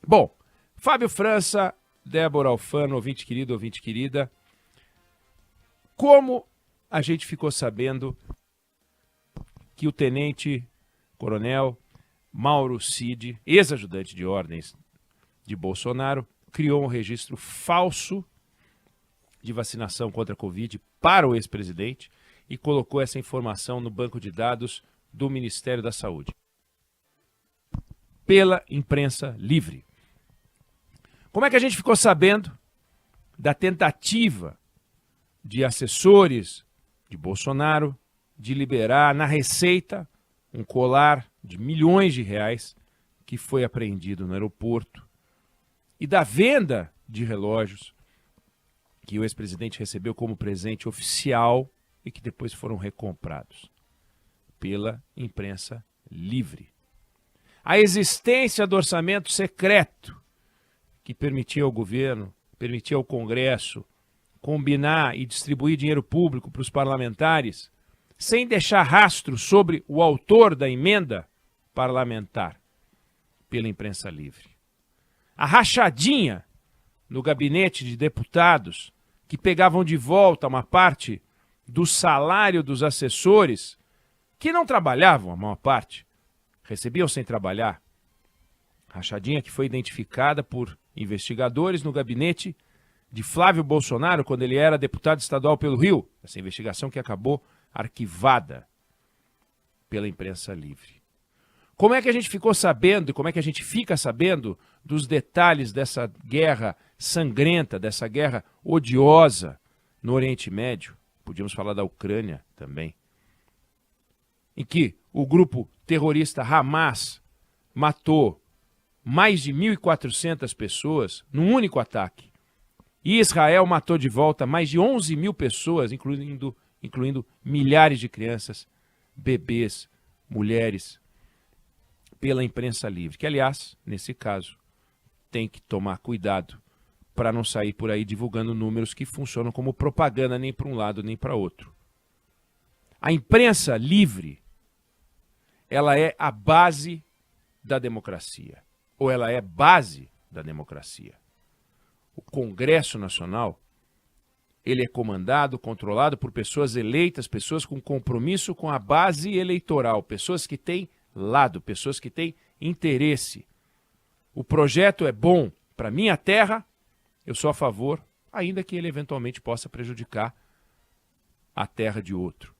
Bom, Fábio França, Débora Alfano, ouvinte querido, ouvinte querida, como a gente ficou sabendo que o tenente-coronel Mauro Cid, ex-ajudante de ordens de Bolsonaro, criou um registro falso de vacinação contra a Covid para o ex-presidente e colocou essa informação no banco de dados do Ministério da Saúde, pela imprensa livre. Como é que a gente ficou sabendo da tentativa de assessores de Bolsonaro de liberar na Receita um colar de milhões de reais que foi apreendido no aeroporto e da venda de relógios que o ex-presidente recebeu como presente oficial e que depois foram recomprados pela imprensa livre? A existência do orçamento secreto que permitia ao governo, permitia ao Congresso combinar e distribuir dinheiro público para os parlamentares sem deixar rastro sobre o autor da emenda parlamentar, pela imprensa livre. A rachadinha no gabinete de deputados que pegavam de volta uma parte do salário dos assessores que não trabalhavam, a maior parte, recebiam sem trabalhar. Rachadinha que foi identificada por investigadores no gabinete de Flávio Bolsonaro, quando ele era deputado estadual pelo Rio. Essa investigação que acabou arquivada pela imprensa livre. Como é que a gente ficou sabendo, e como é que a gente fica sabendo dos detalhes dessa guerra sangrenta, dessa guerra odiosa no Oriente Médio? Podíamos falar da Ucrânia também. Em que o grupo terrorista Hamas matou mais de 1.400 pessoas num único ataque. E Israel matou de volta mais de 11 mil pessoas, incluindo milhares de crianças, bebês, mulheres, pela imprensa livre. Que, aliás, nesse caso, tem que tomar cuidado para não sair por aí divulgando números que funcionam como propaganda nem para um lado nem para outro. A imprensa livre, ela é a base da democracia. Ou ela é base da democracia. O Congresso Nacional, ele é comandado, controlado por pessoas eleitas, pessoas com compromisso com a base eleitoral, pessoas que têm lado, pessoas que têm interesse. O projeto é bom para minha terra, eu sou a favor, ainda que ele eventualmente possa prejudicar a terra de outro.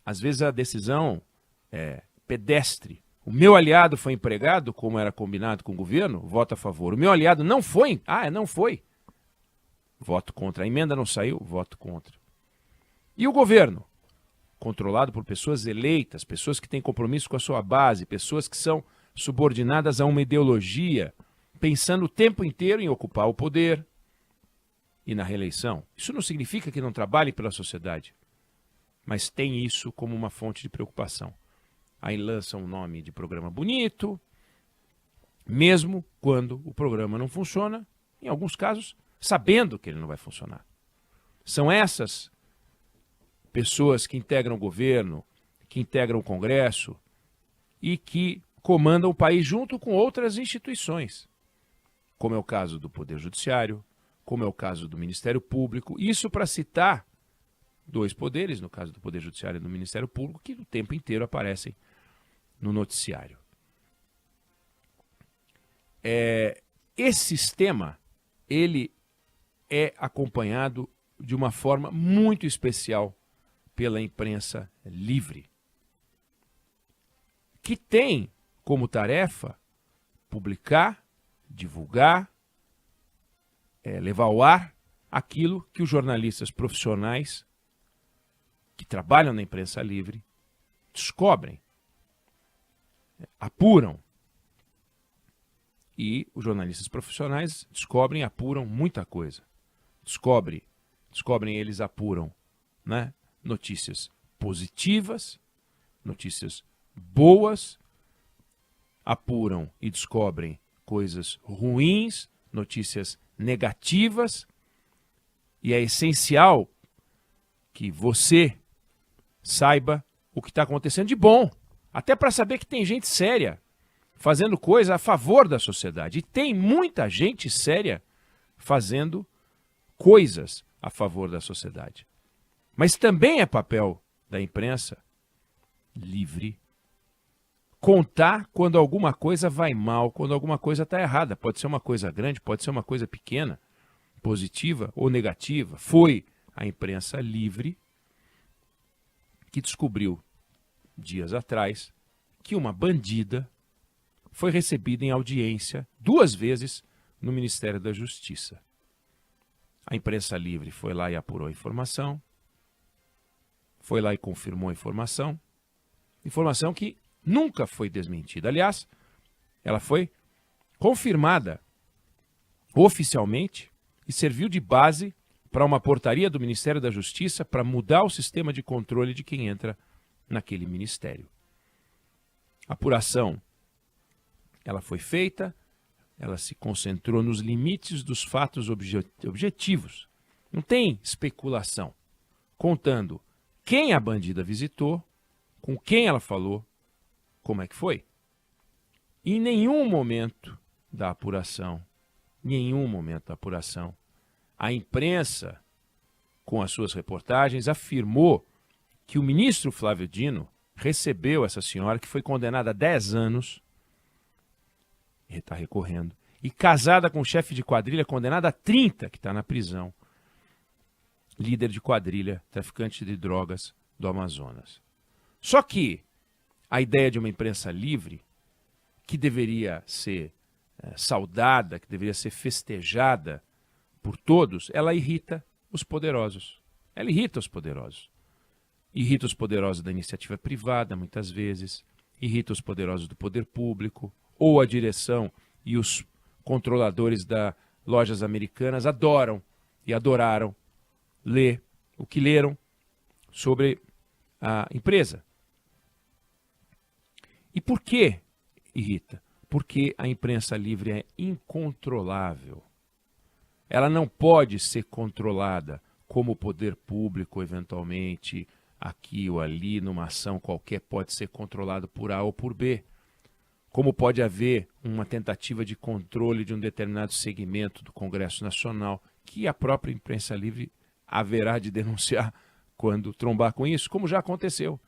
Às vezes a decisão é pedestre. O meu aliado foi empregado, como era combinado com o governo, voto a favor. O meu aliado não foi? Não foi. Voto contra. A emenda não saiu, voto contra. E o governo? Controlado por pessoas eleitas, pessoas que têm compromisso com a sua base, pessoas que são subordinadas a uma ideologia, pensando o tempo inteiro em ocupar o poder e na reeleição. Isso não significa que não trabalhem pela sociedade, mas tem isso como uma fonte de preocupação. Aí lançam um nome de programa bonito, mesmo quando o programa não funciona, em alguns casos, sabendo que ele não vai funcionar. São essas pessoas que integram o governo, que integram o Congresso e que comandam o país junto com outras instituições, como é o caso do Poder Judiciário, como é o caso do Ministério Público. Isso para citar dois poderes, no caso do Poder Judiciário e do Ministério Público, que o tempo inteiro aparecem no noticiário. Esse sistema, ele é acompanhado de uma forma muito especial pela imprensa livre, que tem como tarefa publicar, divulgar, levar ao ar aquilo que os jornalistas profissionais que trabalham na imprensa livre descobrem, apuram. E os jornalistas profissionais descobrem e apuram muita coisa. Descobrem, eles apuram, né, notícias positivas, notícias boas, apuram e descobrem coisas ruins, notícias negativas, e é essencial que você saiba o que está acontecendo de bom, até para saber que tem gente séria fazendo coisa a favor da sociedade. E tem muita gente séria fazendo coisas a favor da sociedade. Mas também é papel da imprensa livre contar quando alguma coisa vai mal, quando alguma coisa está errada. Pode ser uma coisa grande, pode ser uma coisa pequena, positiva ou negativa. Foi a imprensa livre que descobriu, dias atrás, que uma bandida foi recebida em audiência 2 vezes no Ministério da Justiça. A imprensa livre foi lá e apurou a informação, foi lá e confirmou a informação, informação que nunca foi desmentida. Aliás, ela foi confirmada oficialmente e serviu de base para uma portaria do Ministério da Justiça para mudar o sistema de controle de quem entra naquele ministério. A apuração, ela foi feita, ela se concentrou nos limites dos fatos objetivos. Não tem especulação, contando quem a bandida visitou, com quem ela falou, como é que foi. Em nenhum momento da apuração, a imprensa, com as suas reportagens, afirmou que o ministro Flávio Dino recebeu essa senhora, que foi condenada a 10 anos, ele está recorrendo, e casada com um chefe de quadrilha condenada a 30, que está na prisão, líder de quadrilha, traficante de drogas do Amazonas. Só que a ideia de uma imprensa livre, que deveria ser saudada, que deveria ser festejada por todos, ela irrita os poderosos. Ela irrita os poderosos. Irrita os poderosos da iniciativa privada, muitas vezes. Irrita os poderosos do poder público. Ou a direção e os controladores das lojas americanas adoram e adoraram ler o que leram sobre a empresa. E por que irrita? Porque a imprensa livre é incontrolável. Ela não pode ser controlada como o poder público, eventualmente, aqui ou ali, numa ação qualquer, pode ser controlado por A ou por B. Como pode haver uma tentativa de controle de um determinado segmento do Congresso Nacional, que a própria imprensa livre haverá de denunciar quando trombar com isso, como já aconteceu.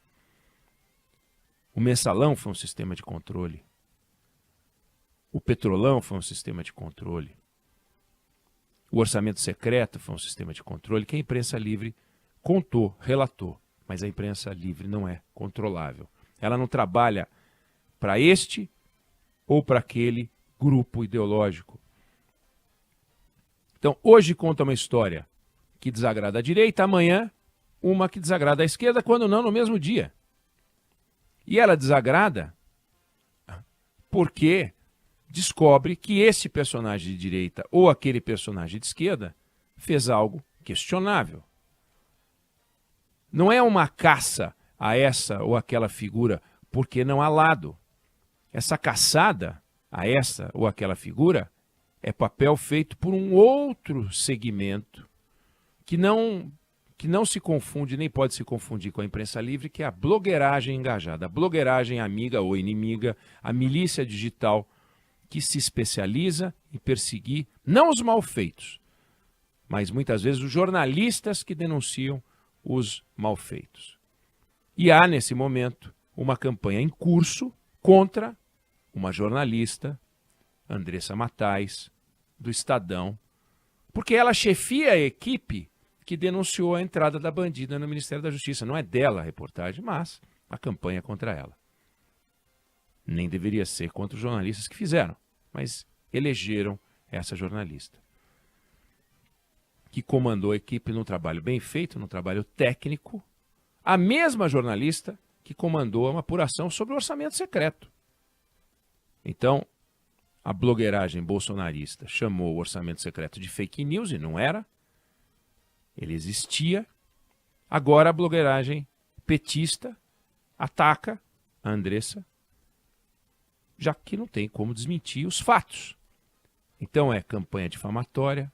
O Mensalão foi um sistema de controle. O Petrolão foi um sistema de controle. O orçamento secreto foi um sistema de controle que a imprensa livre contou, relatou. Mas a imprensa livre não é controlável. Ela não trabalha para este ou para aquele grupo ideológico. Então, hoje conta uma história que desagrada a direita, amanhã uma que desagrada a esquerda, quando não no mesmo dia. E ela desagrada porque descobre que esse personagem de direita ou aquele personagem de esquerda fez algo questionável. Não é uma caça a essa ou aquela figura porque não há lado. Essa caçada a essa ou aquela figura é papel feito por um outro segmento que não se confunde, nem pode se confundir com a imprensa livre, que é a blogueiragem engajada, a blogueiragem amiga ou inimiga, a milícia digital que se especializa em perseguir não os malfeitos, mas muitas vezes os jornalistas que denunciam os malfeitos. E há, nesse momento, uma campanha em curso contra uma jornalista, Andressa Matais, do Estadão, porque ela chefia a equipe que denunciou a entrada da bandida no Ministério da Justiça. Não é dela a reportagem, mas a campanha é contra ela. Nem deveria ser contra os jornalistas que fizeram, mas elegeram essa jornalista, que comandou a equipe num trabalho bem feito, num trabalho técnico, a mesma jornalista que comandou uma apuração sobre o orçamento secreto. Então, a blogueiragem bolsonarista chamou o orçamento secreto de fake news e não era. Ele existia. Agora a blogueiragem petista ataca a Andressa, já que não tem como desmentir os fatos. Então é campanha difamatória,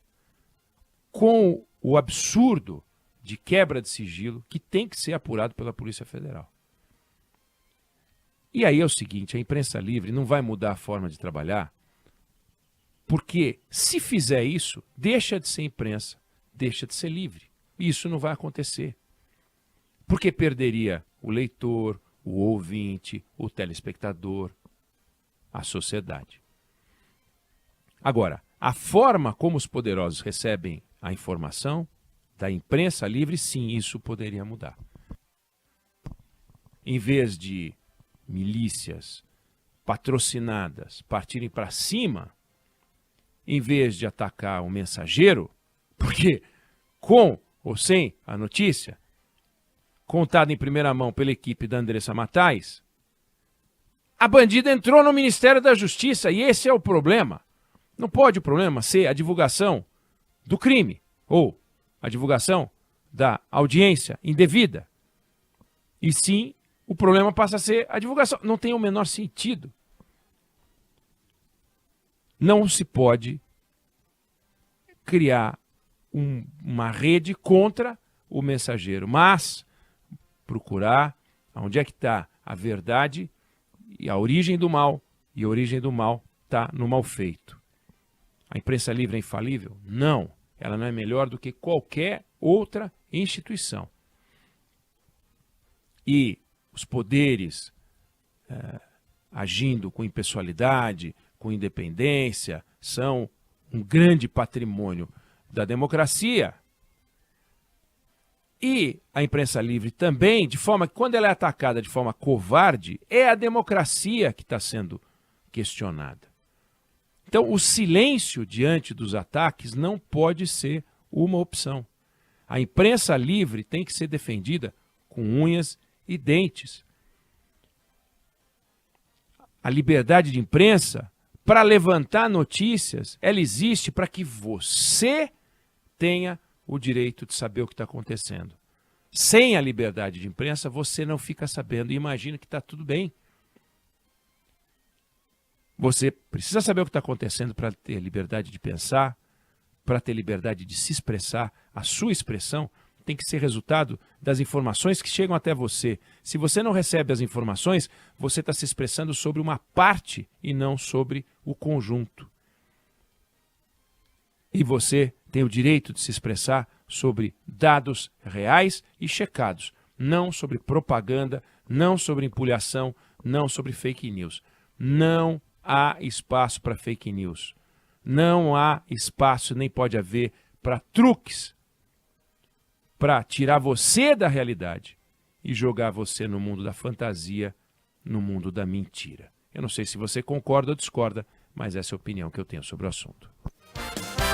com o absurdo de quebra de sigilo que tem que ser apurado pela Polícia Federal. E aí é o seguinte, a imprensa livre não vai mudar a forma de trabalhar, porque se fizer isso, deixa de ser imprensa, deixa de ser livre. Isso não vai acontecer. Porque perderia o leitor, o ouvinte, o telespectador, a sociedade. Agora, a forma como os poderosos recebem a informação da imprensa livre, sim, isso poderia mudar. Em vez de milícias patrocinadas partirem para cima, em vez de atacar o mensageiro, porque com ou sem a notícia, contada em primeira mão pela equipe da Andressa Matais, a bandida entrou no Ministério da Justiça e esse é o problema. Não pode o problema ser a divulgação do crime ou a divulgação da audiência indevida. E sim, o problema passa a ser a divulgação. Não tem o menor sentido. Não se pode criar uma rede contra o mensageiro, mas procurar onde é que está a verdade e a origem do mal. E a origem do mal está no mal feito. A imprensa livre é infalível? Não. Ela não é melhor do que qualquer outra instituição. E os poderes agindo com impessoalidade, com independência, são um grande patrimônio da democracia. E a imprensa livre também, de forma que quando ela é atacada de forma covarde, é a democracia que está sendo questionada. Então, o silêncio diante dos ataques não pode ser uma opção. A imprensa livre tem que ser defendida com unhas e dentes. A liberdade de imprensa, para levantar notícias, ela existe para que você tenha o direito de saber o que está acontecendo. Sem a liberdade de imprensa, você não fica sabendo e imagina que está tudo bem. Você precisa saber o que está acontecendo para ter liberdade de pensar, para ter liberdade de se expressar. A sua expressão tem que ser resultado das informações que chegam até você. Se você não recebe as informações, você está se expressando sobre uma parte e não sobre o conjunto. E você tem o direito de se expressar sobre dados reais e checados, não sobre propaganda, não sobre empulhação, não sobre fake news. Não há espaço para fake news. Não há espaço, nem pode haver, para truques, para tirar você da realidade e jogar você no mundo da fantasia, no mundo da mentira. Eu não sei se você concorda ou discorda, mas essa é a opinião que eu tenho sobre o assunto.